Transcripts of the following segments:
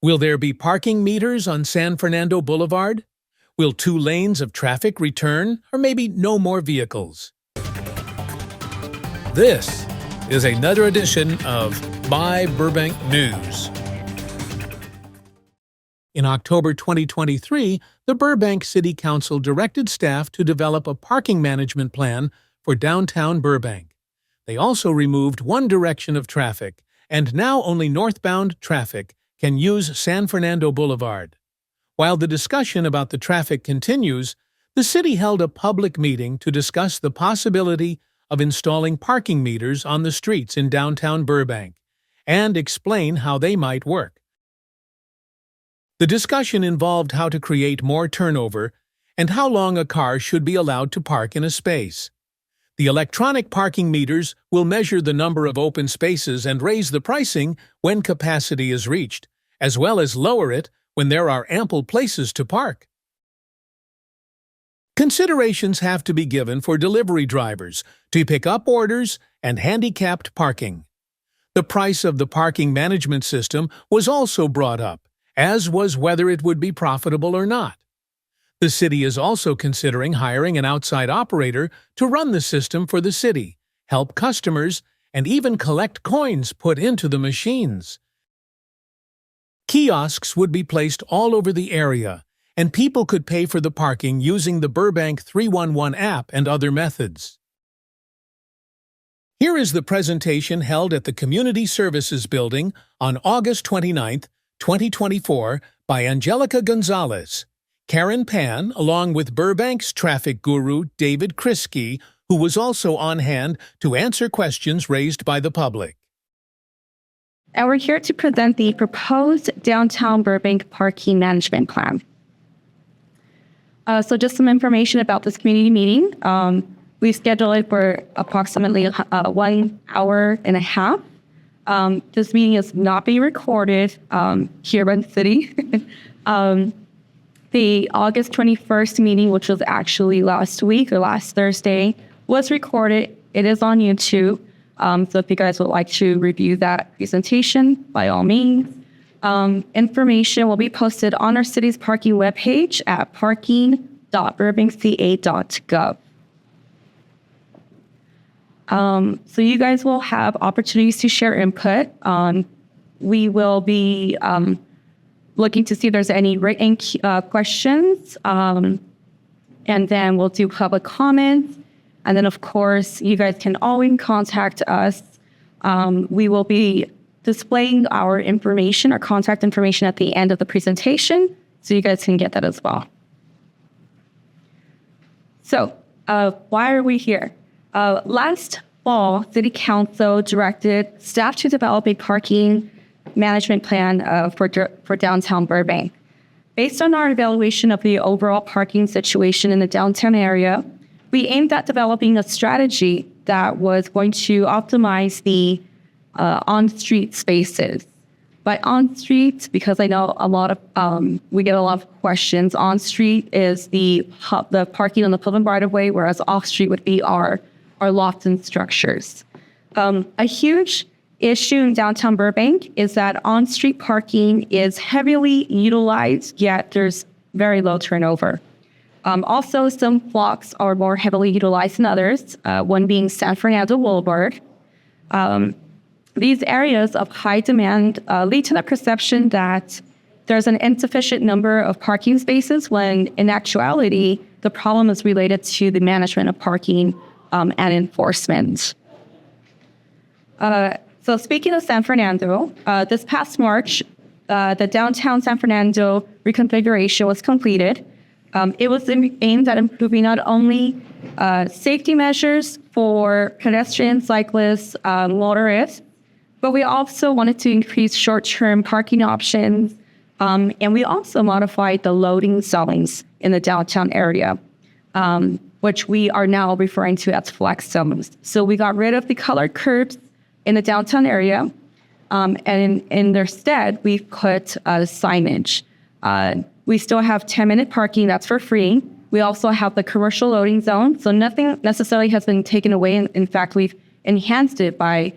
Will there be parking meters on San Fernando Boulevard? Will 2 lanes of traffic return, or maybe no more vehicles? This is another edition of My Burbank News. In October 2023, the Burbank City Council directed staff to develop a parking management plan for downtown Burbank. They also removed one direction of traffic, and now only northbound traffic can use San Fernando Boulevard. While the discussion about the traffic continues, the city held a public meeting to discuss the possibility of installing parking meters on the streets in downtown Burbank and explain how they might work. The discussion involved how to create more turnover and how long a car should be allowed to park in a space. The electronic parking meters will measure the number of open spaces and raise the pricing when capacity is reached, as well as lower it when there are ample places to park. Considerations have to be given for delivery drivers to pick up orders and handicapped parking. The price of the parking management system was also brought up, as was whether it would be profitable or not. The city is also considering hiring an outside operator to run the system for the city, help customers, and even collect coins put into the machines. Kiosks would be placed all over the area, and people could pay for the parking using the Burbank 311 app and other methods. Here is the presentation held at the Community Services Building on August 29, 2024 by Angelica Gonzalez, Karen Pan, along with Burbank's traffic guru David Kriske, who was also on hand to answer questions raised by the public. And we're here to present the proposed Downtown Burbank parking management plan. So just some information about this community meeting. We scheduled it for approximately 1 hour and a half. This meeting is not being recorded here by the city. The August 21st meeting, which was actually last week or last Thursday, was recorded. It is on YouTube. So if you guys would like to review that presentation, by all means. Information will be posted on our city's parking webpage at parking.burbankca.gov. So you guys will have opportunities to share input. We will be looking to see if there's any written questions, and then we'll do public comments. And then, of course, you guys can always contact us. We will be displaying our information, our contact information at the end of the presentation, so you guys can get that as well. So, why are we here? Last fall, City Council directed staff to develop a parking management plan for downtown Burbank. Based on our evaluation of the overall parking situation in the downtown area, we aimed at developing a strategy that was going to optimize the on-street spaces. By on-street, because I know we get a lot of questions, on-street is the parking on the public right-of-way, whereas off-street would be our lofts and structures. A huge issue in downtown Burbank is that on-street parking is heavily utilized, yet there's very low turnover. Also, some blocks are more heavily utilized than others, one being San Fernando Boulevard. These areas of high demand lead to the perception that there's an insufficient number of parking spaces when, in actuality, the problem is related to the management of parking and enforcement. So speaking of San Fernando, this past March, the downtown San Fernando reconfiguration was completed. It was aimed at improving not only safety measures for pedestrians, cyclists, motorists, but we also wanted to increase short-term parking options, and we also modified the loading zones in the downtown area, which we are now referring to as flex zones. So we got rid of the colored curbs in the downtown area, and in their stead, we've put signage. We still have 10-minute parking, that's for free. We also have the commercial loading zone, so nothing necessarily has been taken away. In fact, we've enhanced it by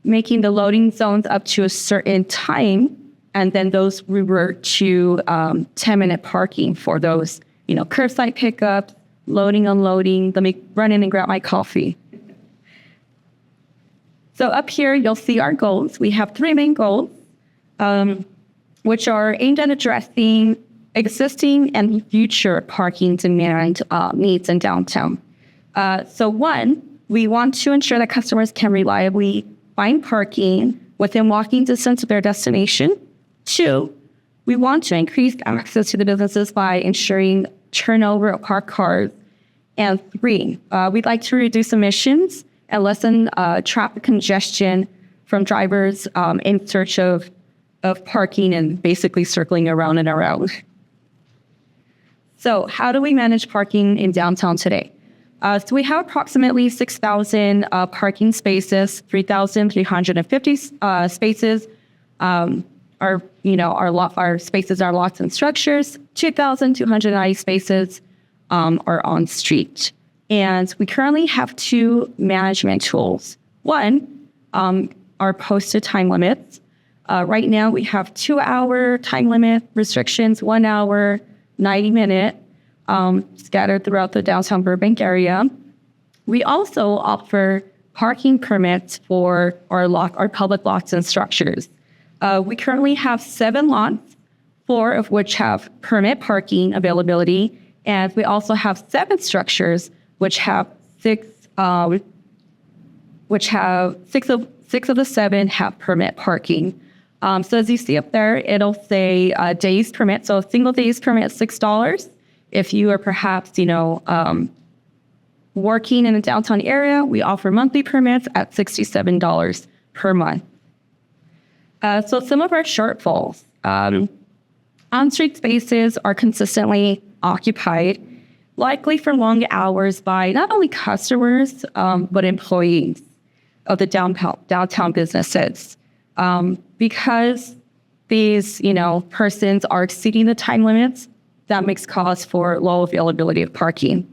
making the loading zones up to a certain time and then those revert to 10-minute parking for those, curbside pickups, loading, unloading. Let me run in and grab my coffee. So up here, you'll see our goals. We have 3 main goals, which are aimed at addressing existing and future parking demand needs in downtown. So 1, we want to ensure that customers can reliably find parking within walking distance of their destination. 2, we want to increase access to the businesses by ensuring turnover of parked cars. And 3, we'd like to reduce emissions and lessen traffic congestion from drivers in search of parking and basically circling around and around. So how do we manage parking in downtown today? So we have approximately 6,000 parking spaces, 3,350 spaces our spaces are lots and structures. 2,290 spaces are on street. And we currently have 2 management tools. One are posted time limits. Right now we have 2-hour time limit restrictions, 1 hour, 90-minute, scattered throughout the downtown Burbank area. We also offer parking permits for our public lots and structures. We currently have 7 lots, 4 of which have permit parking availability, and we also have 7 structures which have 6 of the 7 have permit parking. So as you see up there, it'll say days permit. So a single day's permit is $6. If you are perhaps, working in the downtown area, we offer monthly permits at $67 per month. So some of our shortfalls. On-street spaces are consistently occupied, likely for long hours by not only customers, but employees of the downtown businesses. Because these, persons are exceeding the time limits, that makes cause for low availability of parking.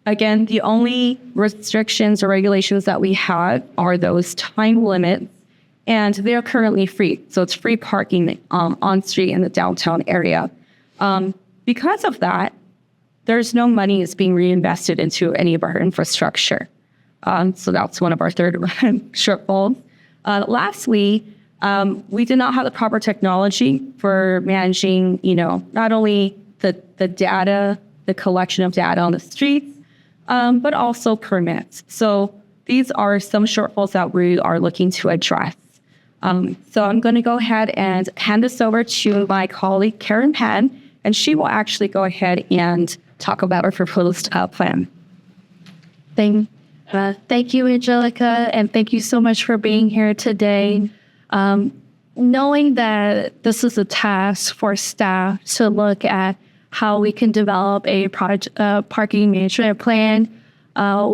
Again, the only restrictions or regulations that we have are those time limits, and they're currently free. So it's free parking on street in the downtown area. Because of that, there's no money is being reinvested into any of our infrastructure. So that's one of our third shortfalls. Lastly, we did not have the proper technology for managing, not only the data, the collection of data on the streets, but also permits. So these are some shortfalls that we are looking to address. So I'm going to go ahead and hand this over to my colleague, Karen Pan, and she will actually go ahead and talk about our proposed plan. Thank you, Angelica, and thank you so much for being here today. Knowing that this is a task for staff to look at how we can develop a parking management plan,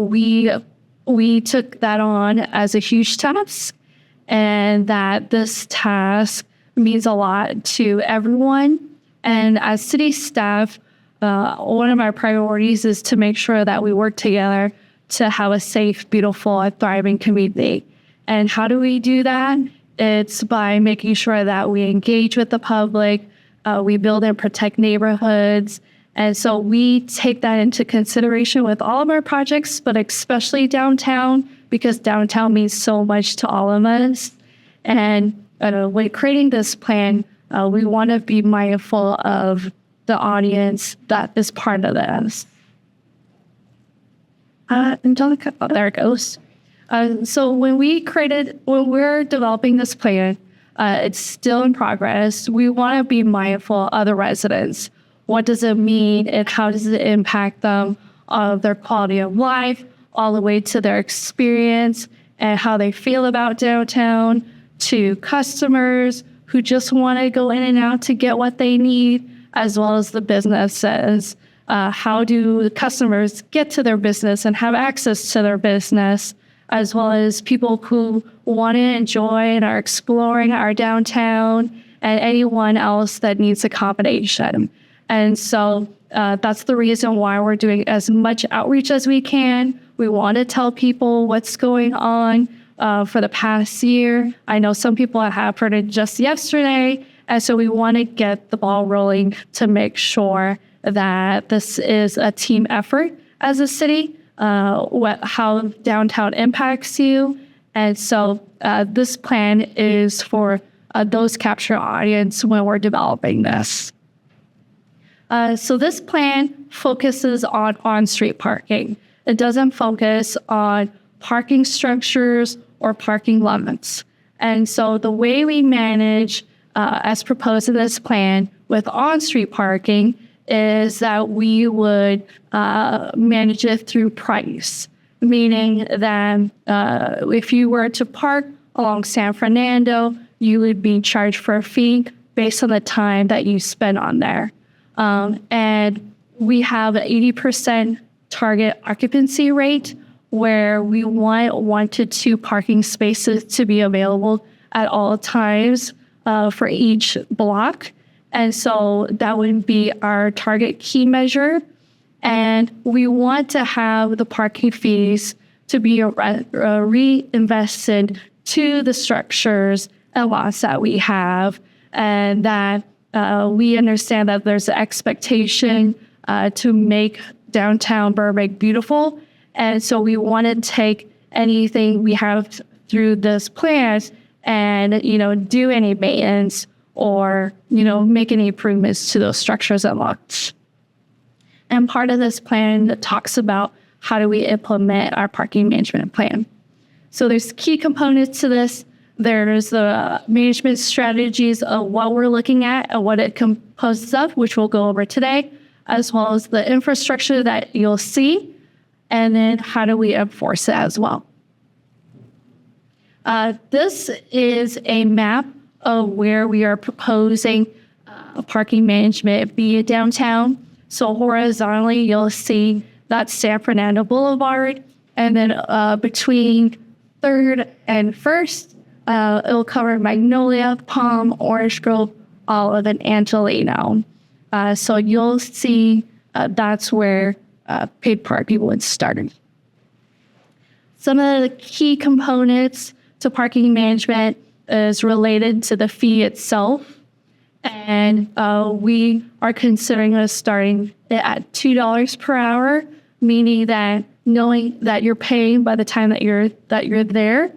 we took that on as a huge task, and that this task means a lot to everyone. And as city staff, one of our priorities is to make sure that we work together to have a safe, beautiful, and thriving community. And how do we do that? It's by making sure that we engage with the public, we build and protect neighborhoods. And so we take that into consideration with all of our projects, but especially downtown, because downtown means so much to all of us. And when creating this plan, we want to be mindful of the audience that is part of this. Angelica, oh, there it goes. So when we're developing this plan, it's still in progress. We want to be mindful of the residents. What does it mean and how does it impact them, their quality of life, all the way to their experience and how they feel about downtown, to customers who just want to go in and out to get what they need, as well as the businesses. How do customers get to their business and have access to their business, as well as people who want to enjoy and are exploring our downtown, and anyone else that needs accommodation. And so that's the reason why we're doing as much outreach as we can. We want to tell people what's going on. for the past year. I know some people have heard it just yesterday. And so we want to get the ball rolling to make sure that this is a team effort as a city, how downtown impacts you. And so this plan is for those capture audience when we're developing this. So this plan focuses on-street parking. It doesn't focus on parking structures or parking limits. And so the way we manage, as proposed in this plan with on-street parking, is that we would manage it through price, meaning that if you were to park along San Fernando, you would be charged for a fee based on the time that you spend on there. And we have an 80% target occupancy rate where we want 1 to 2 parking spaces to be available at all times for each block. And so that would be our target key measure. And we want to have the parking fees to be reinvested to the structures and lots that we have, and that we understand that there's an expectation to make downtown Burbank beautiful. And so we want to take anything we have through this plan and, do any maintenance or, make any improvements to those structures and lots. And part of this plan talks about how do we implement our parking management plan. So there's key components to this. There's the management strategies of what we're looking at and what it composes of, which we'll go over today, as well as the infrastructure that you'll see, and then how do we enforce it as well. This is a map of where we are proposing parking management be downtown. So horizontally, you'll see that's San Fernando Boulevard, and then between 3rd and 1st, it'll cover Magnolia, Palm, Orange Grove, Olive, and Angelino. So you'll see that's where paid parking would start. Some of the key components to parking management is related to the fee itself. And we are considering us starting at $2 per hour, meaning that knowing that you're paying by the time that you're there.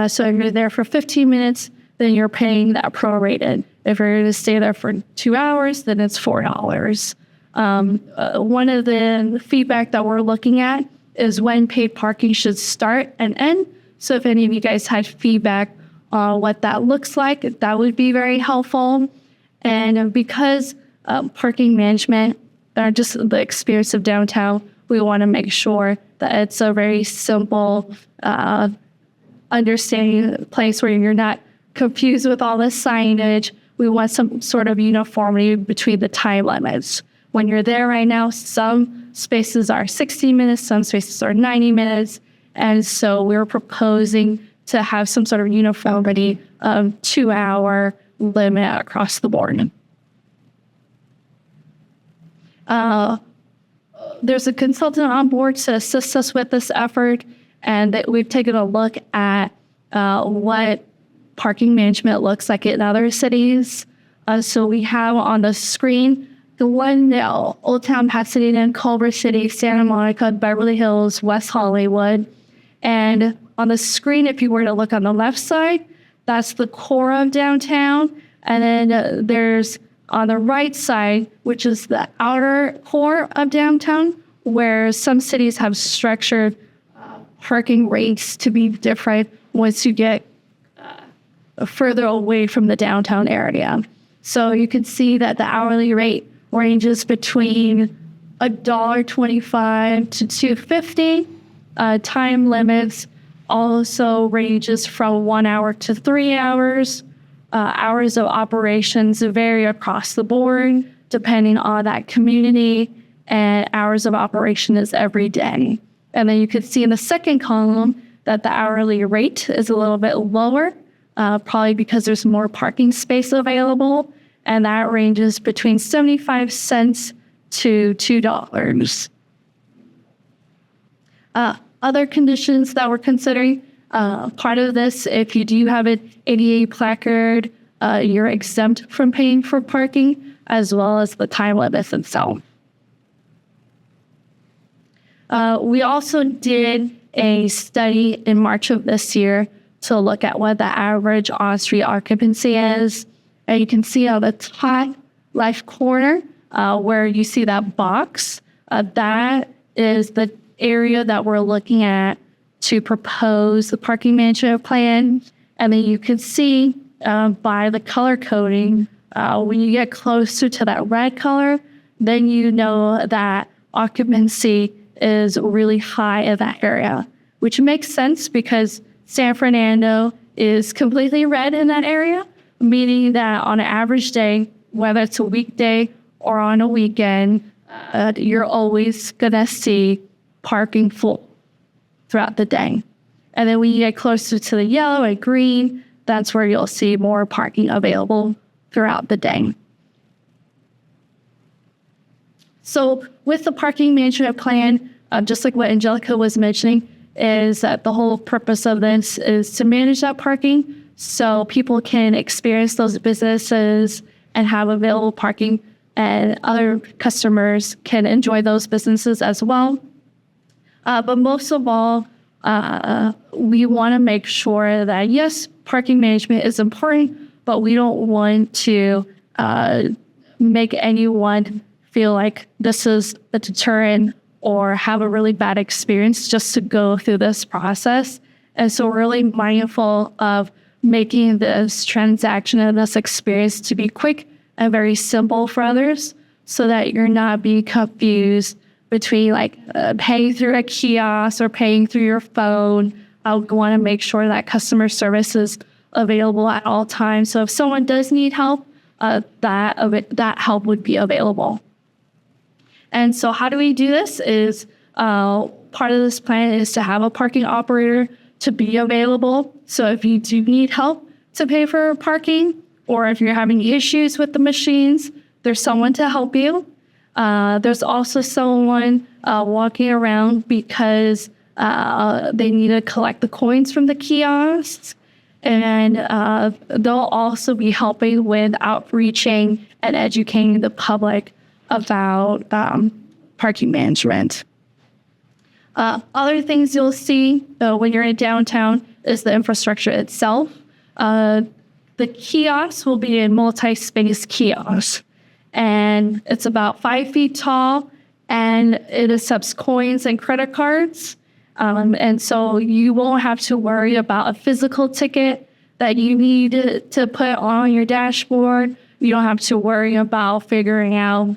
So if you're there for 15 minutes, then you're paying that prorated. If you're going to stay there for 2 hours, then it's $4. One of the feedback that we're looking at is when paid parking should start and end. So if any of you guys had feedback on what that looks like, that would be very helpful. And because parking management, or just the experience of downtown, we want to make sure that it's a very simple, understanding place where you're not confused with all the signage. We want some sort of uniformity between the time limits. When you're there right now, some spaces are 60 minutes, some spaces are 90 minutes. And so we're proposing to have some sort of uniformity of 2-hour limit across the board. There's a consultant on board to assist us with this effort, and that we've taken a look at what parking management looks like in other cities. So we have on the screen Glendale, Old Town Pasadena, Culver City, Santa Monica, Beverly Hills, West Hollywood. And on the screen, if you were to look on the left side, that's the core of downtown. And then there's on the right side, which is the outer core of downtown, where some cities have structured parking rates to be different once you get further away from the downtown area. So you can see that the hourly rate ranges between $1.25 to $2.50. Time limits also ranges from 1 hour to 3 hours. Hours of operations vary across the board, depending on that community, and hours of operation is every day. And then you can see in the second column that the hourly rate is a little bit lower, probably because there's more parking space available, and that ranges between 75 cents to $2. Other conditions that we're considering Part of this, if you do have an ADA placard, you're exempt from paying for parking, as well as the time limits itself. We also did a study in March of this year to look at what the average on-street occupancy is. And you can see on the top left corner where you see that box, that is the area that we're looking at to propose the parking management plan. And then you can see by the color coding, when you get closer to that red color, then you know that occupancy is really high in that area, which makes sense because San Fernando is completely red in that area, meaning that on an average day, whether it's a weekday or on a weekend, you're always going to see parking full throughout the day. And then when you get closer to the yellow and green, that's where you'll see more parking available throughout the day. So with the parking management plan, just like what Angelica was mentioning, is that the whole purpose of this is to manage that parking so people can experience those businesses and have available parking, and other customers can enjoy those businesses as well. But most of all, we want to make sure that, yes, parking management is important, but we don't want to make anyone feel like this is a deterrent or have a really bad experience just to go through this process. And so we're really mindful of making this transaction and this experience to be quick and very simple for others so that you're not being confused between paying through a kiosk or paying through your phone. I want to make sure that customer service is available at all times. So if someone does need help, that help would be available. And so how do we do this is part of this plan is to have a parking operator to be available. So if you do need help to pay for parking, or if you're having issues with the machines, there's someone to help you. There's also someone walking around because they need to collect the coins from the kiosks. And they'll also be helping with outreaching and educating the public about parking management. Other things you'll see when you're in downtown is the infrastructure itself. The kiosks will be in multi-space kiosks, and it's about 5 feet tall, and it accepts coins and credit cards. And so you won't have to worry about a physical ticket that you need to put on your dashboard. You don't have to worry about figuring out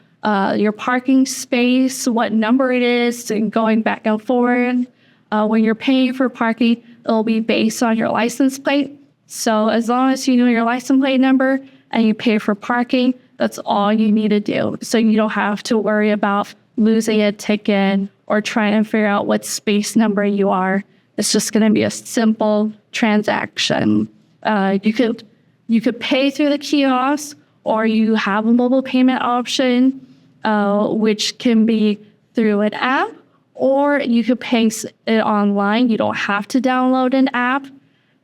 your parking space, what number it is, and going back and forth. When you're paying for parking, it'll be based on your license plate. So as long as you know your license plate number and you pay for parking, that's all you need to do. So you don't have to worry about losing a ticket or trying to figure out what space number you are. It's just going to be a simple transaction. You could pay through the kiosk, or you have a mobile payment option, which can be through an app, or you could pay it online. You don't have to download an app.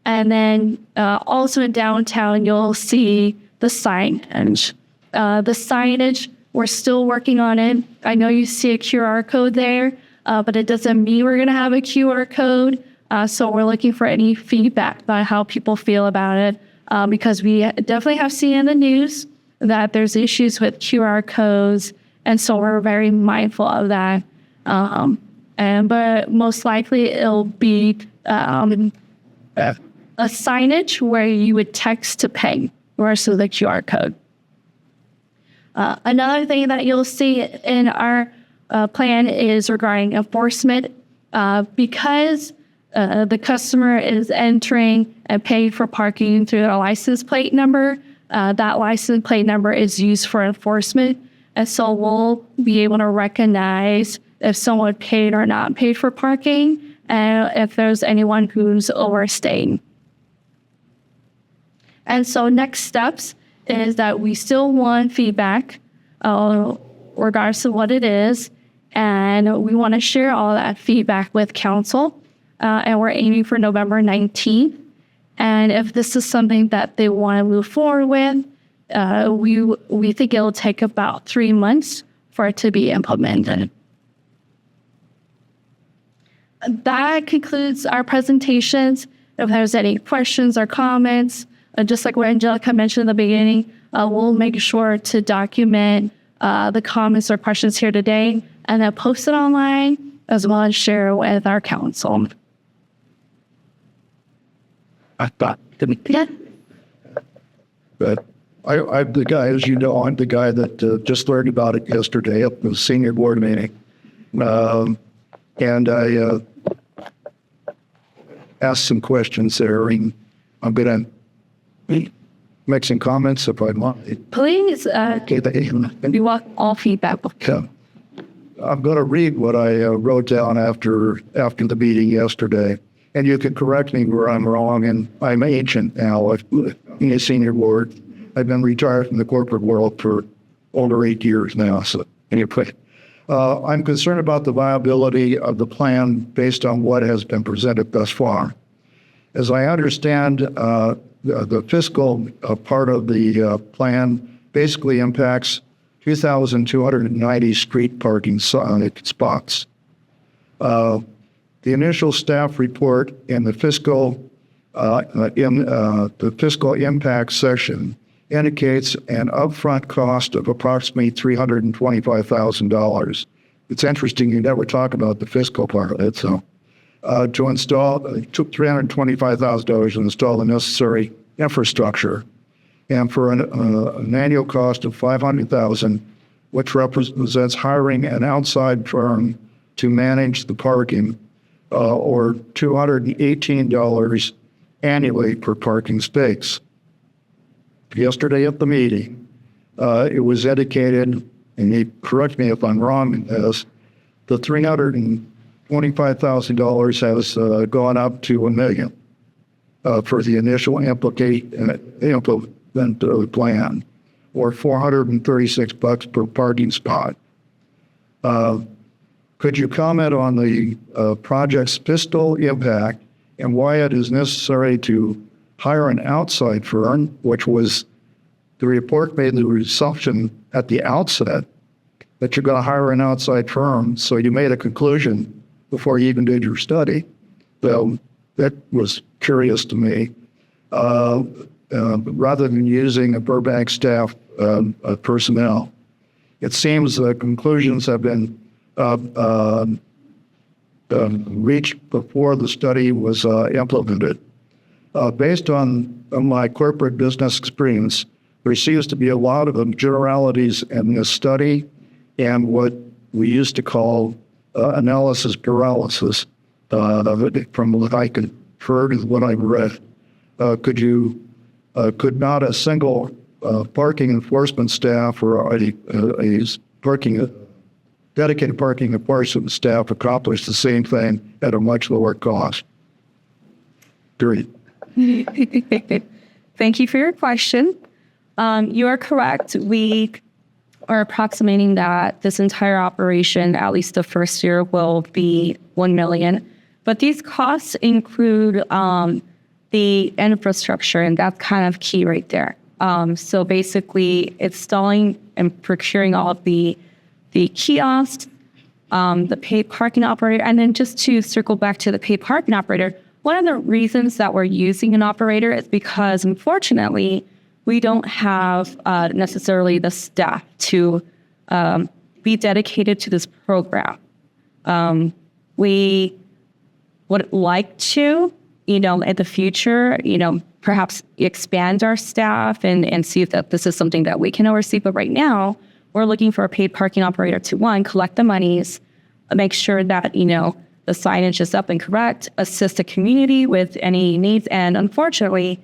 And then also in downtown, you'll see the signage. The signage, we're still working on it. I know you see a QR code there, but it doesn't mean we're going to have a QR code. So we're looking for any feedback about how people feel about it, because we definitely have seen in the news that there's issues with QR codes. And so we're very mindful of that. But most likely it'll be a signage where you would text to pay versus the QR code. Another thing that you'll see in our plan is regarding enforcement. Because the customer is entering and paying for parking through their license plate number, that license plate number is used for enforcement. And so we'll be able to recognize if someone paid or not paid for parking, and if there's anyone who's overstaying. And so next steps is that we still want feedback, regardless of what it is, and we want to share all that feedback with council. and we're aiming for November 19th. And if this is something that they want to move forward with, we think it'll take about 3 months for it to be implemented. That concludes our presentations. If there's any questions or comments, just like what Angelica mentioned in the beginning, we'll make sure to document the comments or questions here today and then post it online as well as share with our council. Yeah. But I'm the guy, as you know, I'm the guy that just learned about it yesterday at the senior board meeting. And I asked some questions there, and I'm going to make some comments if I want. Please, we want all feedback. Yeah. I'm going to read what I wrote down after the meeting yesterday. And you can correct me where I'm wrong, and I'm ancient now in a senior board. I've been retired from the corporate world for over 8 years now. So anyway, I'm concerned about the viability of the plan based on what has been presented thus far. As I understand, the fiscal part of the plan basically impacts 2,290 street parking spots. The initial staff report in the fiscal impact section indicates an upfront cost of approximately $325,000. It's interesting you never talk about the fiscal part of it. So, to install, it took $325,000 to install the necessary infrastructure, and for an annual cost of $500,000, which represents hiring an outside firm to manage the parking. Or $218 annually per parking space. Yesterday at the meeting, it was indicated, and you correct me if I'm wrong in this, the $325,000 has gone up to $1 million for the initial implement plan, or $436 per parking spot. Could you comment on the project's fiscal impact and why it is necessary to hire an outside firm, which was the report made the assumption at the outset that you're going to hire an outside firm, so you made a conclusion before you even did your study. So that was curious to me. Rather than using a Burbank staff personnel, it seems the conclusions have been reached before the study was implemented. Based on my corporate business experience, there seems to be a lot of generalities in this study and what we used to call analysis paralysis, from what I could heard and what I've read. Could not a single parking enforcement staff or a dedicated parking enforcement staff accomplish the same thing at a much lower cost? Period. Thank you for your question. You are correct. We are approximating that this entire operation, at least the first year, will be $1 million. But these costs include the infrastructure, and that's kind of key right there. So basically, installing and procuring all of the kiosks, the paid parking operator, and then just to circle back to the paid parking operator, one of the reasons that we're using an operator is because, unfortunately, we don't have necessarily the staff to be dedicated to this program. We would like to, in the future, perhaps expand our staff and see if that this is something that we can oversee. But right now, we're looking for a paid parking operator to, one, collect the monies, make sure that, the signage is up and correct, assist the community with any needs. And unfortunately,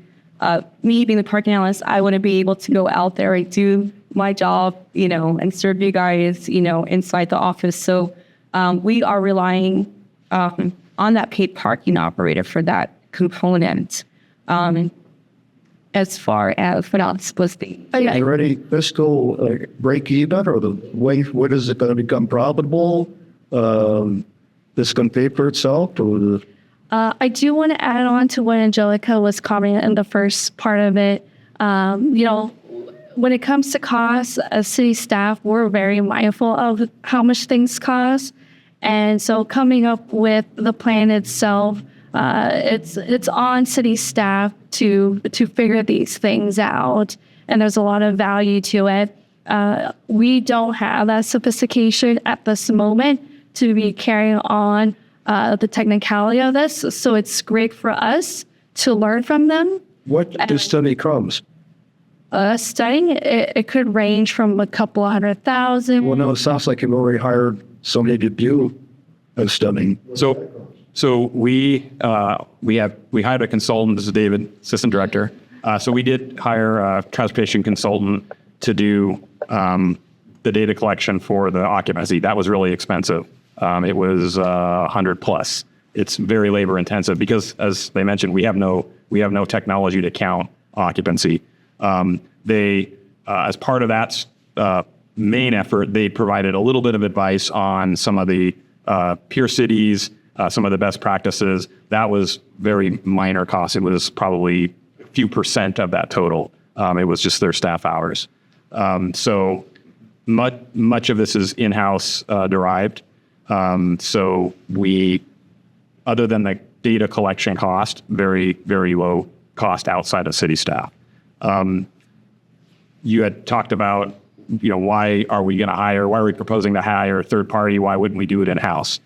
me being the parking analyst, I wouldn't be able to go out there and do my job, and serve you guys, inside the office. So we are relying on that paid parking operator for that component. As far as what else was the... Already fiscal break even, or the way, what is it going to become profitable? This going to pay for itself? Or I do want to add on to what Angelica was commenting in the first part of it. When it comes to costs, as city staff, we're very mindful of how much things cost. And so coming up with the plan itself, it's on city staff to figure these things out. And there's a lot of value to it. We don't have that sophistication at this moment to be carrying on the technicality of this. So it's great for us to learn from them. What does study comes? Studying, it could range from a couple of $100,000. Well, no, it sounds like you've already hired somebody to do a studying. So we hired a consultant. This is David, assistant director. So we did hire a transportation consultant to do the data collection for the occupancy. That was really expensive. It was 100 plus. It's very labor intensive because, as they mentioned, we have no technology to count occupancy. As part of that main effort, they provided a little bit of advice on some of the peer cities, some of the best practices. That was very minor cost. It was probably a few percent of that total. It was just their staff hours. So much of this is in-house derived. So we, other than the data collection cost, very, very low cost outside of city staff. You had talked about, why are we proposing to hire a third party? Why wouldn't we do it in-house?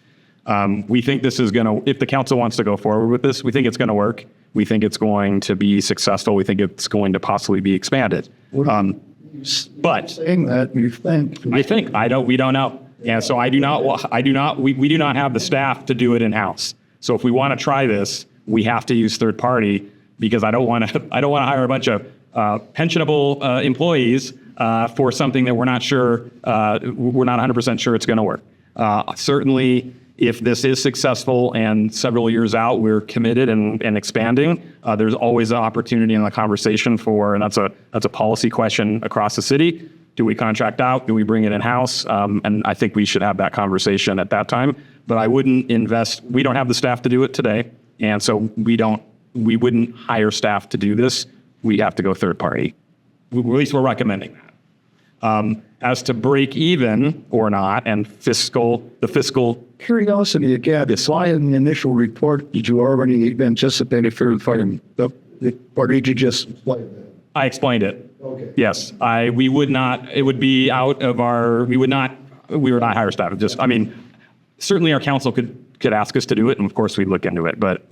We think this is if the council wants to go forward with this, we think it's going to work. We think it's going to be successful. We think it's going to possibly be expanded. But Saying that, you think? we don't know. And so we do not have the staff to do it in-house. So if we want to try this, we have to use third party because I don't want to hire a bunch of pensionable employees for something that we're not 100% sure it's going to work. Certainly, if this is successful and several years out, we're committed and expanding, there's always an opportunity in the conversation and that's a policy question across the city. Do we contract out? Do we bring it in-house? And I think we should have that conversation at that time. But I wouldn't invest. We don't have the staff to do it today. And so we wouldn't hire staff to do this. We have to go third party. At least we're recommending that. As to break even or not, and the fiscal. Curiosity again, it's why in the initial report, did you already anticipate a third party? Or did you just explain that? I explained it. Okay. Yes, we would not, it would be out of we would not hire staff. Certainly our council could ask us to do it, and of course we'd look into it, but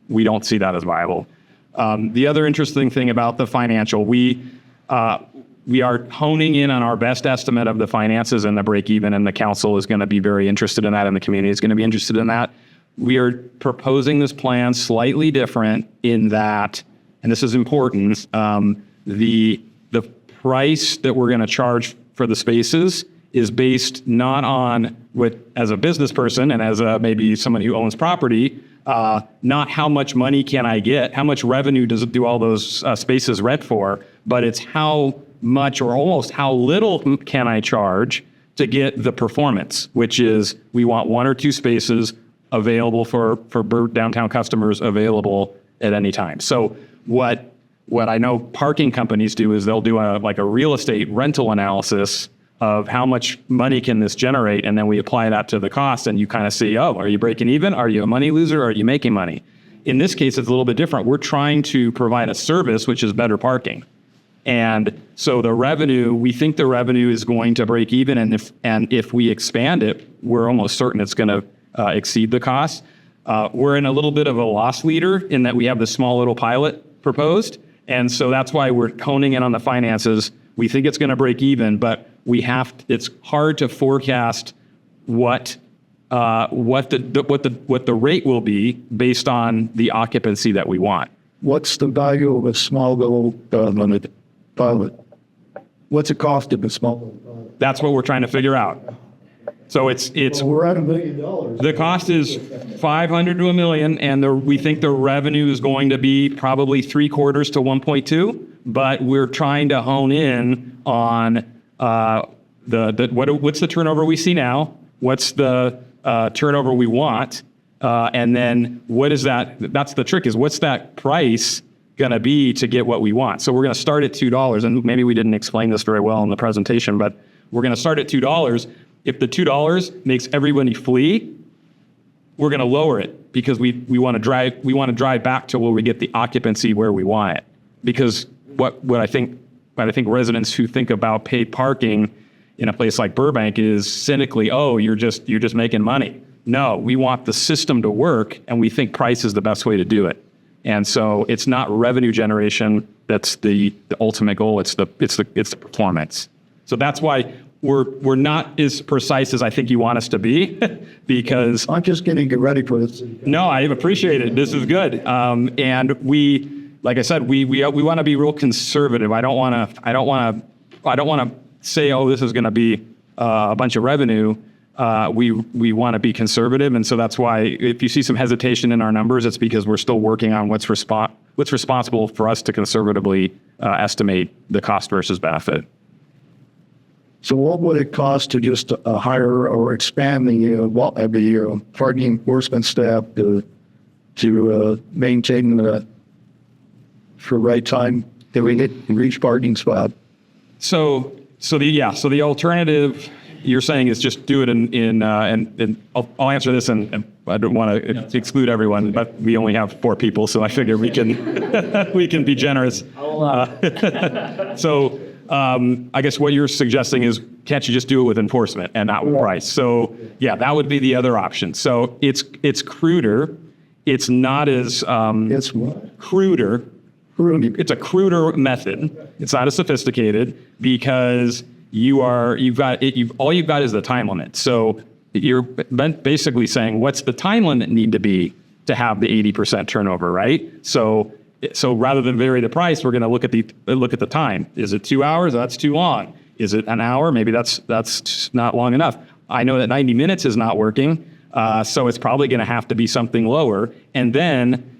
we don't see that as viable. The other interesting thing about the financial, we are honing in on our best estimate of the finances and the break even, and the council is going to be very interested in that, and the community is going to be interested in that. We are proposing this plan slightly different in that, and this is important, the price that we're going to charge for the spaces is based not on what, as a business person and as maybe someone who owns property, not how much money can I get, how much revenue do all those spaces rent for, but it's how much or almost how little can I charge to get the performance, which is we want 1 or 2 spaces available for downtown customers available at any time. So what I know parking companies do is they'll do a real estate rental analysis of how much money can this generate, and then we apply that to the cost, and you kind of see, are you breaking even? Are you a money loser? Are you making money? In this case, it's a little bit different. We're trying to provide a service, which is better parking. And so we think the revenue is going to break even, and if we expand it, we're almost certain it's going to exceed the cost. We're in a little bit of a loss leader in that we have this small little pilot proposed, and so that's why we're honing in on the finances. We think it's going to break even, but it's hard to forecast what the rate will be based on the occupancy that we want. What's the value of a small little limited pilot? What's it cost of a small little pilot? That's what we're trying to figure out. So Well, we're at $1 million. the cost is $500 to $1 million, and we think the revenue is going to be probably 3/4 to 1.2. But we're trying to hone in on what's the turnover we see now, what's the turnover we want, And then what is that? That's the trick, is what's that price going to be to get what we want? So we're going to start at $2. And maybe we didn't explain this very well in the presentation, but we're going to start at $2. If the $2 makes everybody flee, we're going to lower it because we want to drive back to where we get the occupancy where we want it. Because what I think residents who think about paid parking in a place like Burbank is cynically, oh, you're just making money. No, we want the system to work, and we think price is the best way to do it. And so it's not revenue generation that's the ultimate goal. It's the performance. So that's why we're not as precise as I think you want us to be, because I'm just getting you ready for this. no, I appreciate it. This is good. And we, like I said, we want to be real conservative. I don't want to say, oh, this is going to be a bunch of revenue. We want to be conservative, and so that's why if you see some hesitation in our numbers, it's because we're still working on what's responsible for us to conservatively estimate the cost versus benefit. So what would it cost to just hire or expand the parking enforcement staff to maintain for right time that we reach parking spot? So the alternative you're saying is just do it and I'll answer this, and I don't want to exclude everyone, but we only have 4 people, so I figure we can we can be generous. So I guess what you're suggesting is, can't you just do it with enforcement and not with price? So yeah, that would be the other option. So it's cruder. It's not as It's what? cruder. It's a cruder method. It's not as sophisticated because all you've got is the time limit. So you're basically saying, what's the time limit need to be to have the 80% turnover, right? So rather than vary the price, we're going to look at the time. Is it 2 hours? That's too long. Is it an hour? Maybe that's not long enough. I know that 90 minutes is not working, so it's probably going to have to be something lower. And then,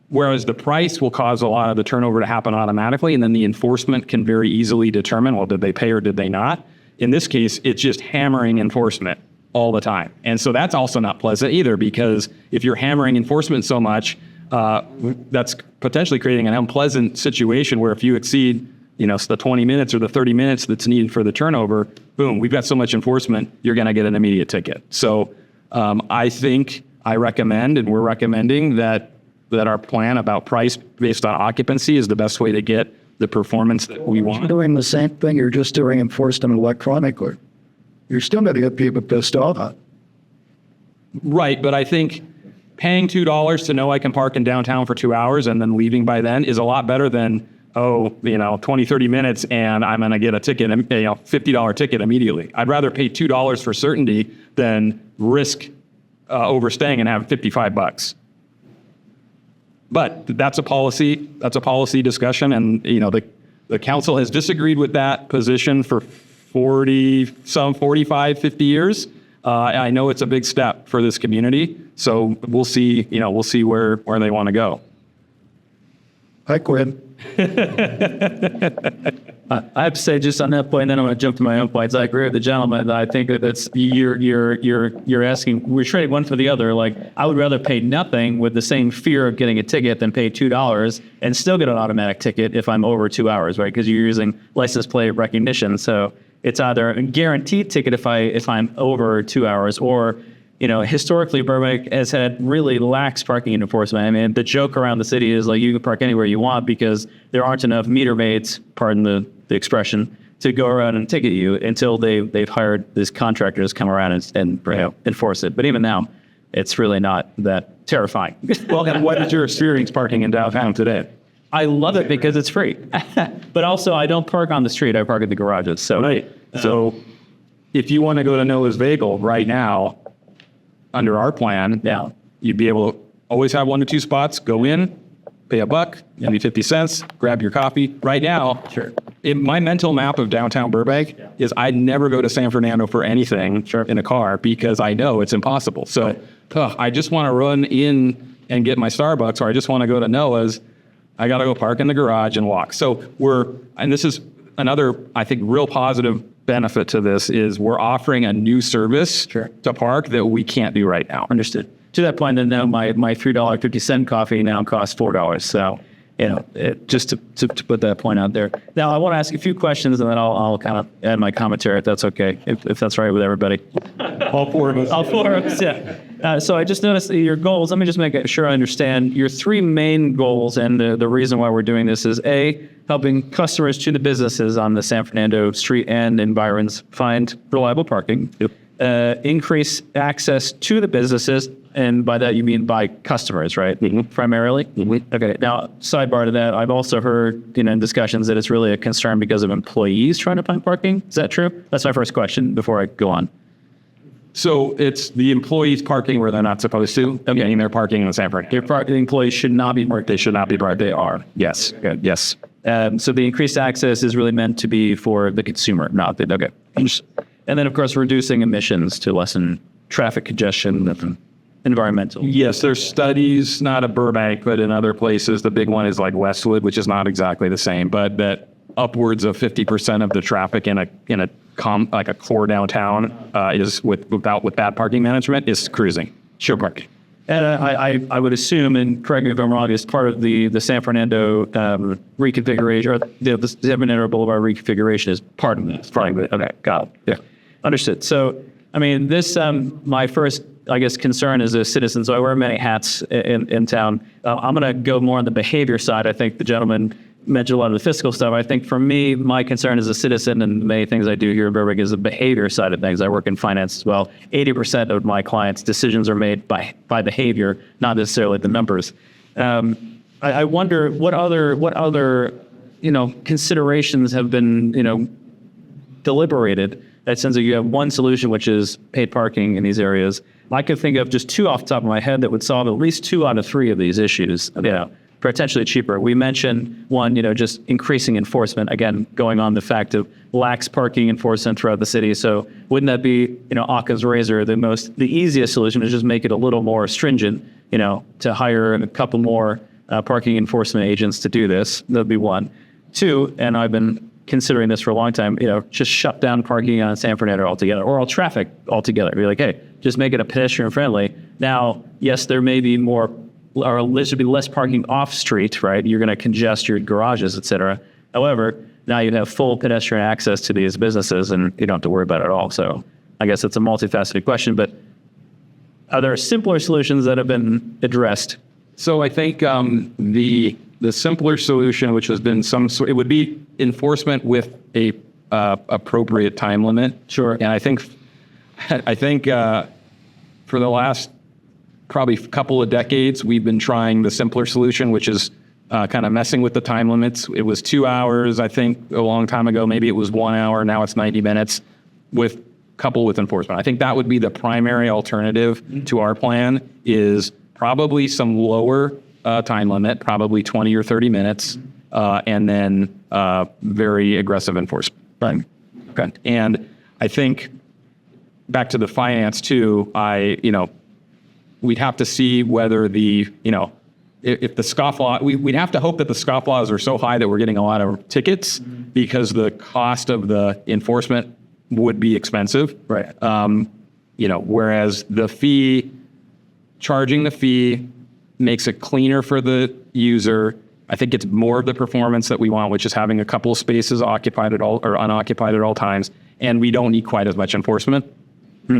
whereas the price will cause a lot of the turnover to happen automatically, and then the enforcement can very easily determine, well, did they pay or did they not? In this case, it's just hammering enforcement all the time. And so that's also not pleasant either, because if you're hammering enforcement so much, that's potentially creating an unpleasant situation where if you exceed, the 20 minutes or the 30 minutes that's needed for the turnover, boom, we've got so much enforcement, you're going to get an immediate ticket. So I recommend, and we're recommending that our plan about price based on occupancy is the best way to get the performance that we want. You're doing the same thing. You're just doing enforcement electronically. You're still going to get people pissed off. Right, but I think paying $2 to know I can park in downtown for 2 hours and then leaving by then is a lot better than, 20, 30 minutes and I'm going to get a ticket, $50 ticket immediately. I'd rather pay $2 for certainty than risk overstaying and have $55. But that's a policy discussion, and the council has disagreed with that position for 45, 50 years. I know it's a big step for this community, so we'll see where they want to go. Hi, Quinn. I have to say, just on that point, and then I'm going to jump to my own points. I agree with the gentleman. I think that's you're asking. We're trading one for the other. Like, I would rather pay nothing with the same fear of getting a ticket than pay $2 and still get an automatic ticket if I'm over 2 hours, right? Because you're using license plate recognition. So it's either a guaranteed ticket if I'm over 2 hours, or historically, Burbank has had really lax parking enforcement. I mean, the joke around the city is like you can park anywhere you want because there aren't enough meter maids, pardon the expression, to go around and ticket you until they've hired these contractors come around and enforce it. But even now, it's really not that terrifying. Well, and what is your experience parking in downtown today? I love it because it's free. But also, I don't park on the street. I park at the garages. So, right. So if you want to go to Noah's Bagel right now, under our plan, you'd be able to always have 1 or 2 spots, go in, pay $1, maybe 50 cents, grab your coffee. Right now, Sure. My mental map of downtown Burbank is I'd never go to San Fernando for anything in a car because I know it's impossible. So I just want to run in and get my Starbucks, or I just want to go to Noah's. I got to go park in the garage and walk. So and this is another, I think, real positive benefit to this is we're offering a new service to park that we can't do right now. Understood. to that point, then now my $3.50 coffee now costs $4. So, just to put that point out there. Now, I want to ask a few questions, and then I'll kind of add my commentary, if that's okay, if that's right with everybody. All four of us. All four of us, yeah. So I just noticed that your goals. Let me just make sure I understand. Your three main goals, and the reason why we're doing this is A, helping customers to the businesses on the San Fernando street and environs find reliable parking. Yep. Increase access to the businesses, and by that you mean by customers, right? Mm-hmm. Primarily? Mm-hmm. Okay. Now, sidebar to that, I've also heard, in discussions that it's really a concern because of employees trying to find parking. Is that true? That's my first question before I go on. So it's the employees parking where they're not supposed to. Okay. Meaning they're parking in the San Fernando. The employees should not be parked. They should not be parked. They are. Yes. Good. Yes. So the increased access is really meant to be for the consumer, not the, okay. And then, of course, reducing emissions to lessen traffic congestion and environmental. Yes, there's studies, not at Burbank, but in other places. The big one is like Westwood, which is not exactly the same, but that upwards of 50% of the traffic in a core downtown is with bad parking management is cruising, show parking. And I would assume, and correct me if I'm wrong, as part of the San Fernando reconfiguration, or the San Fernando Boulevard reconfiguration is part of this. Part of it. Okay, got it. Yeah, understood. So, I mean, this my first, I guess, concern as a citizen. So I wear many hats in town. I'm going to go more on the behavior side. I think the gentleman mentioned a lot of the fiscal stuff. I think for me, my concern as a citizen, and many things I do here in Burbank, is the behavior side of things. I work in finance as well. 80% of my clients' decisions are made by behavior, not necessarily the numbers. I wonder what other considerations have been deliberated. That sense that you have one solution, which is paid parking in these areas. I could think of just two off the top of my head that would solve at least 2 out of 3 of these issues. Potentially cheaper. We mentioned one, just increasing enforcement, again, going on the fact of lax parking enforcement throughout the city. So wouldn't that be, Occam's razor, the easiest solution is just make it a little more stringent, to hire a couple more parking enforcement agents to do this. That'd be one. 2, and I've been considering this for a long time, just shut down parking on San Fernando altogether, or all traffic altogether. Be like, hey, just make it a pedestrian friendly. Now, yes, there may be more, or there should be less parking off street, right? You're going to congest your garages, et cetera. However, now you have full pedestrian access to these businesses, and you don't have to worry about it at all. So I guess it's a multifaceted question, but are there simpler solutions that have been addressed? So I think the simpler solution, which has been it would be enforcement with a appropriate time limit. Sure. And I think for the last probably couple of decades, we've been trying the simpler solution, which is kind of messing with the time limits. It was 2 hours, I think, a long time ago. Maybe it was 1 hour. Now it's 90 minutes coupled with enforcement. I think that would be the primary alternative to our plan, is probably some lower time limit, probably 20 or 30 minutes, and then very aggressive enforcement. Right. Okay. And I think back to the finance too, we'd have to see whether if the scofflaw, we'd have to hope that the scofflaws are so high that we're getting a lot of tickets, because the cost of the enforcement would be expensive. Right. Whereas charging the fee makes it cleaner for the user. I think it's more of the performance that we want, which is having a couple of spaces occupied or unoccupied at all times, and we don't need quite as much enforcement.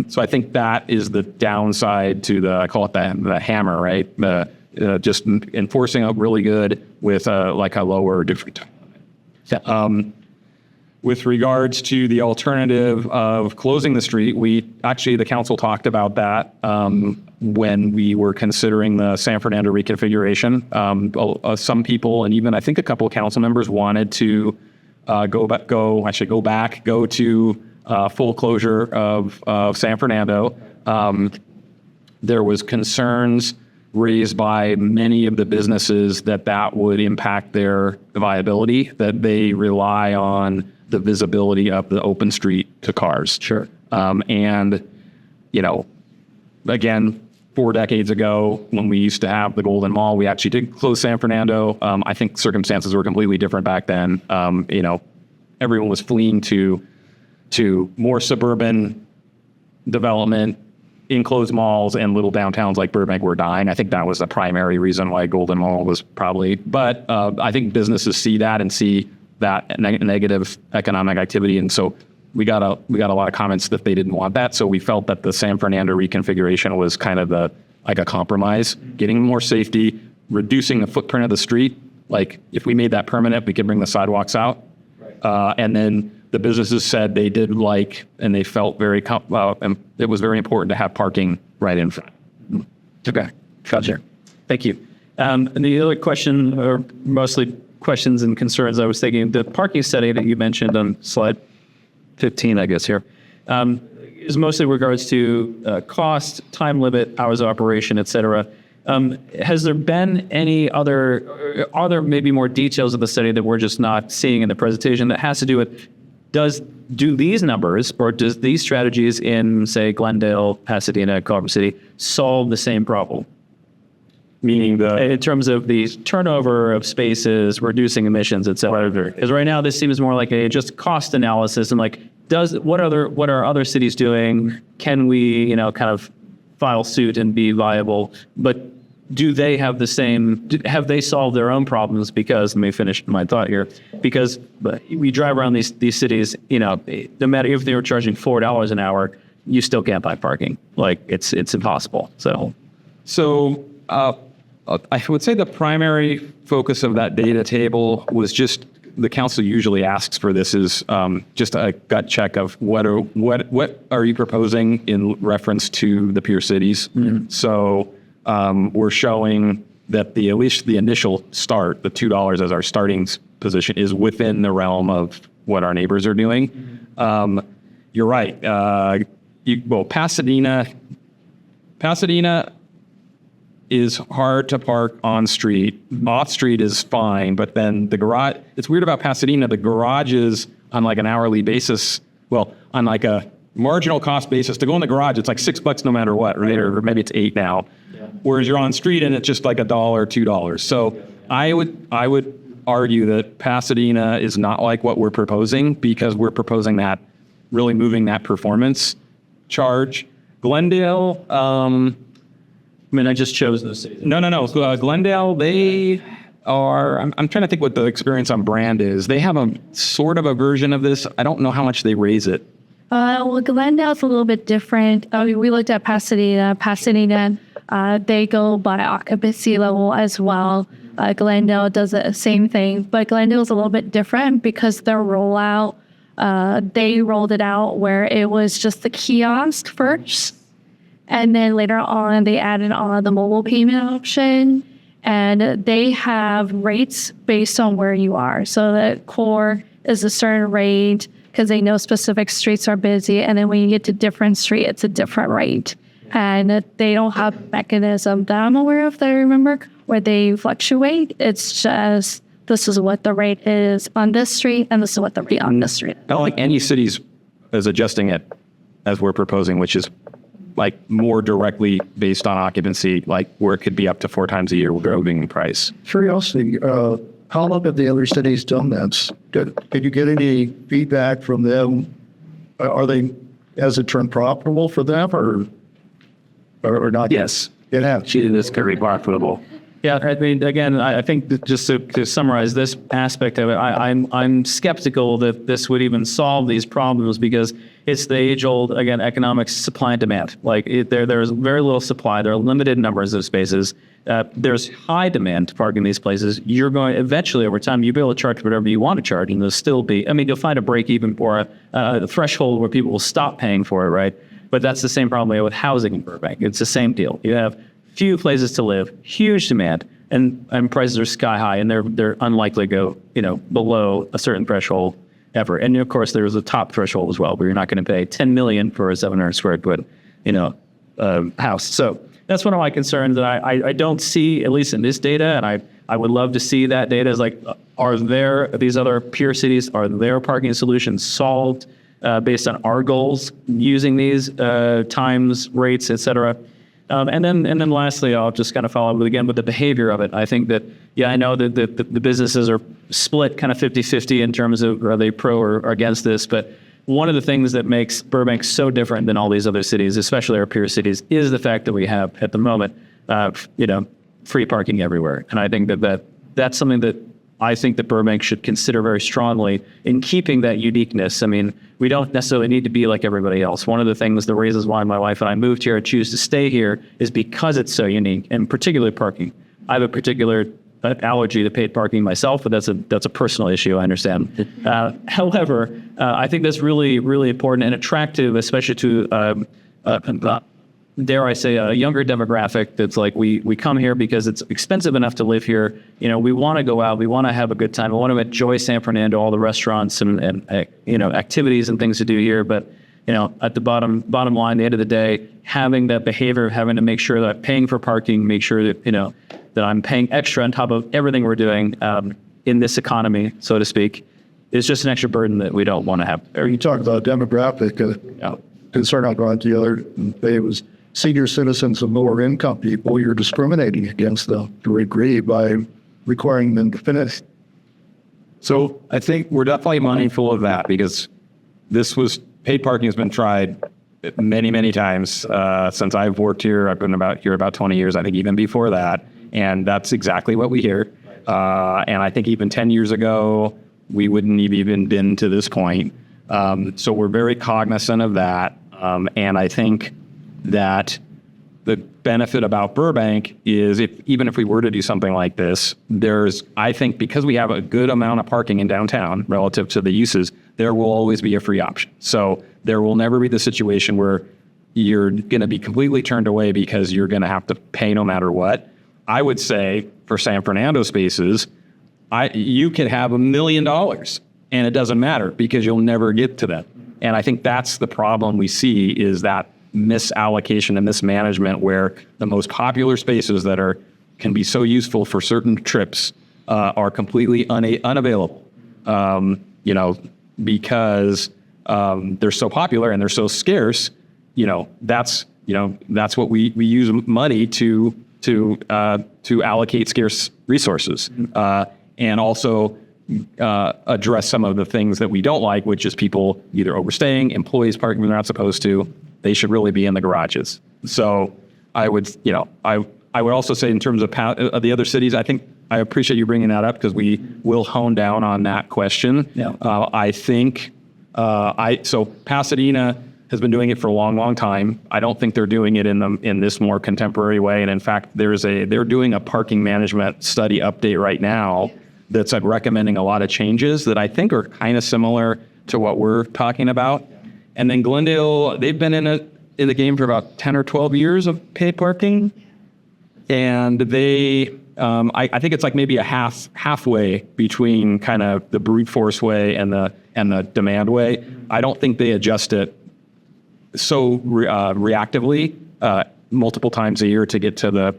So I think that is the downside to I call it the hammer, right? Just enforcing out really good with a lower different time limit. With regards to the alternative of closing the street, the council talked about that when we were considering the San Fernando reconfiguration. Some people, and even I think a couple of council members, wanted to go to full closure of San Fernando. There was concerns raised by many of the businesses that would impact their viability, that they rely on the visibility of the open street to cars. Sure. Again, 4 decades ago, when we used to have the Golden Mall, we actually did close San Fernando. I think circumstances were completely different back then. Everyone was fleeing to more suburban development, enclosed malls and little downtowns like Burbank were dying. I think that was the primary reason why Golden Mall was probably, but I think businesses see that and see that negative economic activity. And so we got a lot of comments that they didn't want that. So we felt that the San Fernando reconfiguration was kind of like a compromise, getting more safety, reducing the footprint of the street. Like if we made that permanent, we could bring the sidewalks out. And then the businesses said they did like, and they felt very, and it was very important to have parking right in front. Okay, gotcha. Thank you. And the other question, or mostly questions and concerns I was thinking, the parking study that you mentioned on slide 15, I guess here, is mostly regards to cost, time limit, hours of operation, et cetera. Has there been any other, are there maybe more details of the study that we're just not seeing in the presentation that has to do with, do these numbers or does these strategies in, say, Glendale, Pasadena, Culver City solve the same problem? Meaning In terms of the turnover of spaces, reducing emissions, et cetera. Because right now this seems more like a just cost analysis and like, what are other cities doing? Can we, kind of file suit and be viable? But do they have the same, have they solved their own problems? Because, let me finish my thought here, because we drive around these cities, no matter if they were charging $4 an hour, you still can't buy parking. Like it's impossible. So I would say the primary focus of that data table was just, the council usually asks for this is just a gut check of what are you proposing in reference to the peer cities. Mm-hmm. So we're showing that at least the initial start, the $2 as our starting position, is within the realm of what our neighbors are doing. Mm-hmm. You're right. Pasadena is hard to park on street. Off street is fine, but then the garage, it's weird about Pasadena, the garages on like an hourly basis, on like a marginal cost basis, to go in the garage, it's like $6 no matter what, right? Or maybe it's $8 now. Yeah. Whereas you're on street and it's just like $1, $2. So I would argue that Pasadena is not like what we're proposing, because we're proposing that, really moving that performance charge. Glendale, I just chose those cities. No. Glendale, they are, I'm trying to think what the experience on brand is. They have a sort of a version of this. I don't know how much they raise it. Glendale's a little bit different. We looked at Pasadena. They go by occupancy level as well. Glendale does the same thing, but Glendale's a little bit different because their rollout, they rolled it out where it was just the kiosk first. And then later on, they added on the mobile payment option, and they have rates based on where you are. So the core is a certain rate because they know specific streets are busy. And then when you get to different street, it's a different rate. And they don't have a mechanism that I'm aware of, that I remember, where they fluctuate. It's just, this is what the rate is on this street, and this is what the rate on this street. I don't think any cities is adjusting it as we're proposing, which is like more directly based on occupancy, like where it could be up to 4 times a year growing in price. Curiosity, how long have the other cities done that? Did you get any feedback from them? Has it turned profitable for them or not? Yes. It has. It is very profitable. Yeah, again, I think that just to summarize this aspect of it, I'm skeptical that this would even solve these problems, because it's the age-old, again, economic supply and demand. Like there's very little supply. There are limited numbers of spaces. There's high demand to park in these places. You're going eventually, over time, you'll be able to charge whatever you want to charge, and there'll still be. You'll find a break even for a threshold where people will stop paying for it, right? But that's the same problem with housing in Burbank. It's the same deal. You have few places to live, huge demand, and prices are sky high, and they're unlikely to go below a certain threshold ever. And of course, there's a top threshold as well, where you're not going to pay $10 million for a 700 square foot house. So that's one of my concerns that I don't see, at least in this data, and I would love to see that data. Is like, are there these other peer cities? Are their parking solutions solved based on our goals using these times, rates, et cetera? And then lastly, I'll just kind of follow up with the behavior of it. I think that, I know that the businesses are split kind of 50-50 in terms of are they pro or against this, but one of the things that makes Burbank so different than all these other cities, especially our peer cities, is the fact that we have at the moment, free parking everywhere. And I think that's something that I think that Burbank should consider very strongly in keeping that uniqueness. I mean, we don't necessarily need to be like everybody else. One of the things, the reasons why my wife and I moved here and choose to stay here is because it's so unique, and particularly parking. I have a particular allergy to paid parking myself, but that's a personal issue, I understand. However, I think that's really, really important and attractive, especially to dare I say, a younger demographic that's like, we come here because it's expensive enough to live here. We want to go out. We want to have a good time. We want to enjoy San Fernando, all the restaurants and activities and things to do here. But, at the bottom line, the end of the day, having that behavior of having to make sure that I'm paying for parking, make sure that, that I'm paying extra on top of everything we're doing in this economy, so to speak, is just an extra burden that we don't want to have. You talk about demographic concern I brought the other day was senior citizens and lower income people. You're discriminating against them to a degree by requiring them to finish. So I think we're definitely mindful of that, because paid parking has been tried many, many times since I've worked here. I've been here about 20 years, I think even before that. And that's exactly what we hear. And I think even 10 years ago, we wouldn't have even been to this point. So we're very cognizant of that. And I think that the benefit about Burbank is even if we were to do something like this, I think because we have a good amount of parking in downtown relative to the uses, there will always be a free option. So there will never be the situation where you're going to be completely turned away because you're going to have to pay no matter what. I would say for San Fernando spaces, you could have $1 million and it doesn't matter because you'll never get to that. And I think that's the problem we see, is that misallocation and mismanagement, where the most popular spaces that can be so useful for certain trips are completely unavailable. Because they're so popular and they're so scarce. That's what we use money to allocate scarce resources, and also address some of the things that we don't like, which is people either overstaying, employees parking when they're not supposed to. They should really be in the garages. So I would also say, in terms of the other cities, I think I appreciate you bringing that up, because we will hone down on that question. Yeah. I think so Pasadena has been doing it for a long, long time. I don't think they're doing it in this more contemporary way. And in fact, they're doing a parking management study update right now that's recommending a lot of changes that I think are kind of similar to what we're talking about. And then Glendale, they've been in the game for about 10 or 12 years of paid parking. And they, I think it's like maybe halfway between kind of the brute force way and the demand way. I don't think they adjust it so reactively multiple times a year to get to the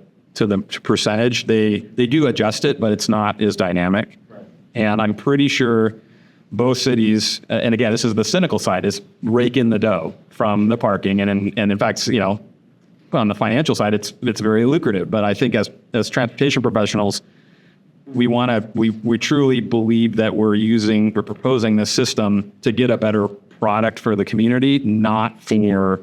percentage. They do adjust it, but it's not as dynamic. Right. And I'm pretty sure both cities, and again, this is the cynical side, is rake in the dough from the parking. And in fact, on the financial side, it's very lucrative. But I think as transportation professionals, we truly believe that we're proposing this system to get a better product for the community, not for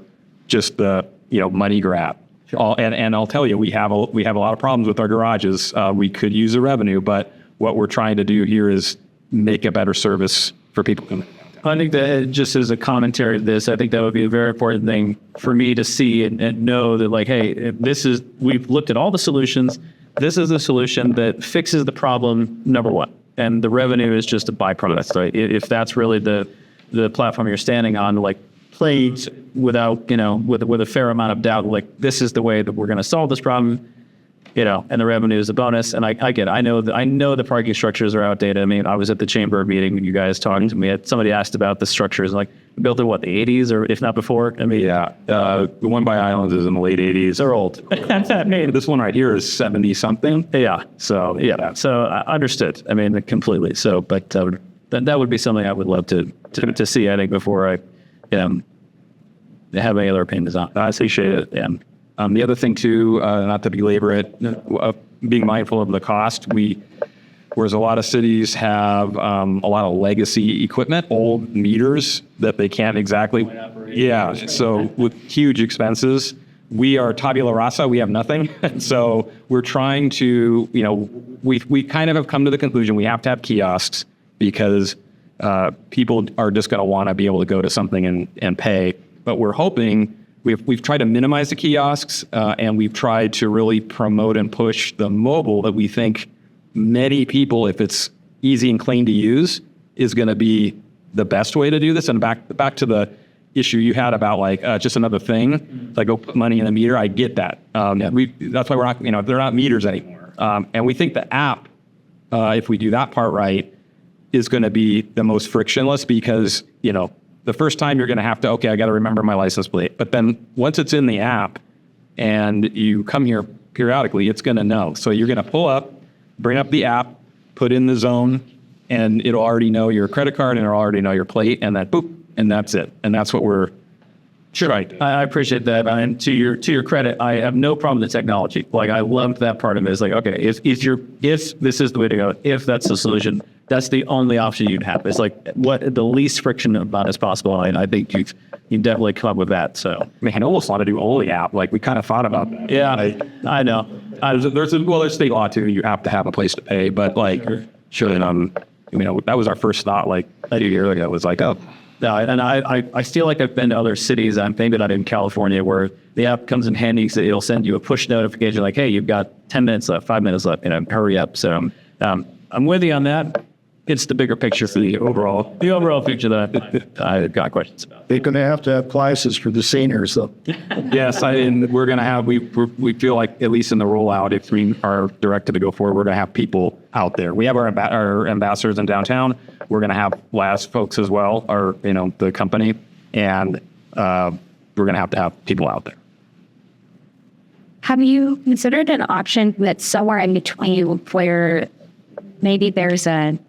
just the money grab. Sure. And I'll tell you, we have a lot of problems with our garages. We could use the revenue, but what we're trying to do here is make a better service for people. I think that just as a commentary to this, I think that would be a very important thing for me to see and know that, like, hey, we've looked at all the solutions. This is the solution that fixes the problem, number one. And the revenue is just a byproduct, right? If that's really the platform you're standing on, like, played without, with a fair amount of doubt, like, this is the way that we're going to solve this problem, and the revenue is a bonus. And I get it. I know the parking structures are outdated. I mean, I was at the chamber meeting when you guys talking to me. Somebody asked about the structures, like, built in what, the 80s or if not before? I mean, yeah. The one by Islands is in the late 80s. They're old. This one right here is 70 something. Yeah. So yeah. So I understood. I mean, completely. So, but that would be something I would love to see, I think, before I have any other opinions on. I appreciate it. Yeah. The other thing too, not to belabor it, being mindful of the cost, we're whereas a lot of cities have a lot of legacy equipment, old meters that they can't exactly. Yeah, so with huge expenses. We are tabula rasa. We have nothing. So we're trying to, we kind of have come to the conclusion we have to have kiosks because people are just going to want to be able to go to something and pay. But we're hoping we've tried to minimize the kiosks and we've tried to really promote and push the mobile that we think many people, if it's easy and clean to use, is going to be the best way to do this. And back to the issue you had about like just another thing, like go put money in the meter. I get that. That's why we're not, they're not meters anymore. And we think the app, if we do that part right, is going to be the most frictionless because, the first time you're going to have to, I got to remember my license plate. But then once it's in the app and you come here periodically, it's going to know. So you're going to pull up, bring up the app, put in the zone, and it'll already know your credit card and it'll already know your plate, and then boop, and that's it. And that's what we're trying. I appreciate that. And to your credit, I have no problem with the technology. Like I loved that part of it. It's like, okay, if this is the way to go, if that's the solution, that's the only option you'd have. It's like what the least friction about as possible. And I think you definitely come up with that. So I almost want to do only app. Like we kind of thought about that. Yeah, I know. There's state law too. You have to have a place to pay, but like, sure. That was our first thought. Like a year ago, it was like, no, and I feel like I've been to other cities, maybe not in California, where the app comes in handy. So it'll send you a push notification like, hey, you've got 10 minutes left, 5 minutes left, hurry up. So I'm with you on that. It's the bigger picture for the overall picture that I've got questions about. They're going to have classes for the seniors, though. Yes, we're going to have, we feel like, at least in the rollout, if we are directed to go forward, we're going to have people out there. We have our ambassadors in downtown. We're going to have last folks as well, the company, and we're going to have people out there. Have you considered an option that's somewhere in between where maybe there's a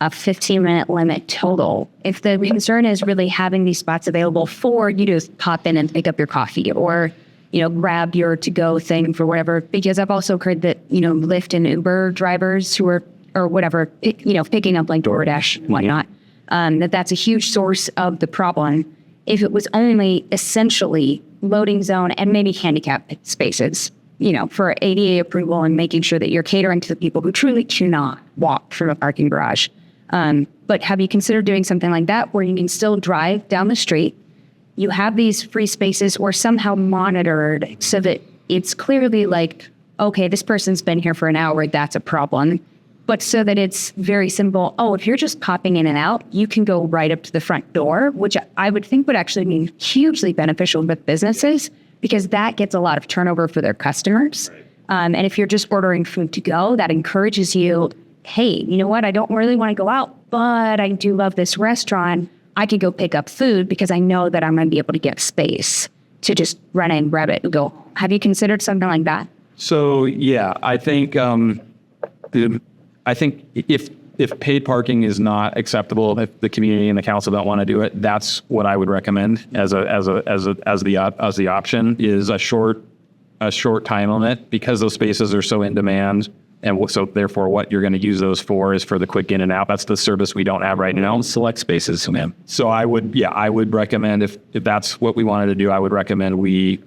15-minute limit total? If the concern is really having these spots available for you to pop in and pick up your coffee or, grab your to-go thing for whatever, because I've also heard that, Lyft and Uber drivers who are, or whatever, picking up like DoorDash and whatnot, that's a huge source of the problem. If it was only essentially loading zone and maybe handicap spaces, for ADA approval and making sure that you're catering to the people who truly cannot walk from a parking garage. But have you considered doing something like that where you can still drive down the street, you have these free spaces or somehow monitored so that it's clearly like, okay, this person's been here for an hour, that's a problem. But so that it's very simple, if you're just popping in and out, you can go right up to the front door, which I would think would actually be hugely beneficial with businesses because that gets a lot of turnover for their customers. And if you're just ordering food to go, that encourages you, hey, you know what? I don't really want to go out, but I do love this restaurant. I could go pick up food because I know that I'm going to be able to get space to just run in, grab it, and go. Have you considered something like that? So, yeah, I think if paid parking is not acceptable, if the community and the council don't want to do it, that's what I would recommend as the option is a short time limit because those spaces are so in demand. And so therefore what you're going to use those for is for the quick in and out. That's the service we don't have right now. Select spaces, man. So I would recommend if that's what we wanted to do, I would recommend we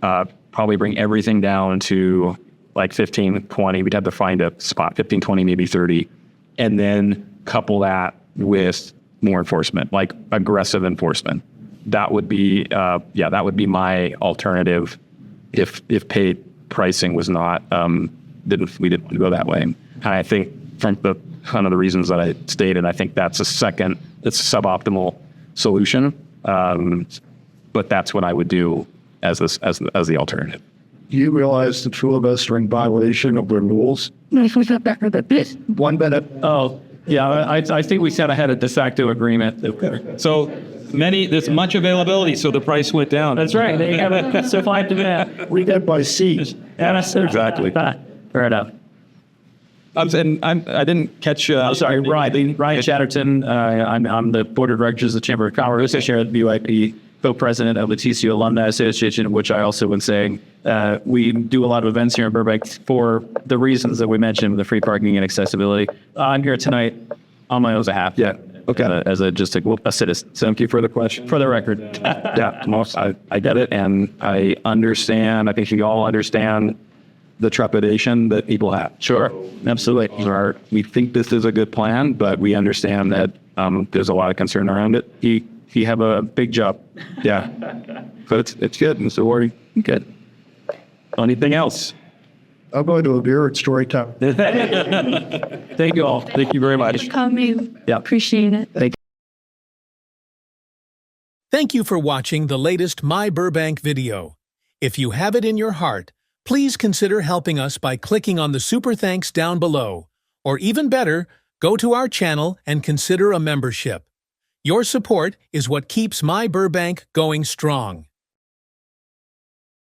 probably bring everything down to like 15, 20. We'd have to find a spot, 15, 20, maybe 30. And then couple that with more enforcement, like aggressive enforcement. That would be, that would be my alternative if paid pricing was not, we didn't go that way. And I think from the kind of the reasons that I stated, I think that's it's a suboptimal solution. But that's what I would do as the alternative. Do you realize the two of us are in violation of the rules? 1 minute. Oh, yeah, I think we kind of had a de facto agreement. So there's much availability, so the price went down. That's right. They have a supply and demand. We get by seats. Exactly. Fair enough. I didn't catch. I'm sorry, Ryan Chatterton. I'm the board of directors of the Chamber of Commerce. I share the BYP. co-president of the TCU Alumni Association, which I also would say we do a lot of events here in Burbank for the reasons that we mentioned, the free parking and accessibility. I'm here tonight on my own behalf. Yeah. Okay. As a citizen. Thank you for the question. For the record. Yeah, I get it, and I understand. I think we all understand the trepidation that people have. Sure. Absolutely. We think this is a good plan, but we understand that there's a lot of concern around it. He have a big job. Yeah, but it's good, Mr. Wardy. Good. Anything else? I'll go to a beer at story time. Thank you all. Thank you very much. Coming. Yeah. Appreciate it. Thank you for watching the latest My Burbank video. If you have it in your heart, please consider helping us by clicking on the super thanks down below. Or even better, go to our channel and consider a membership. Your support is what keeps My Burbank going strong.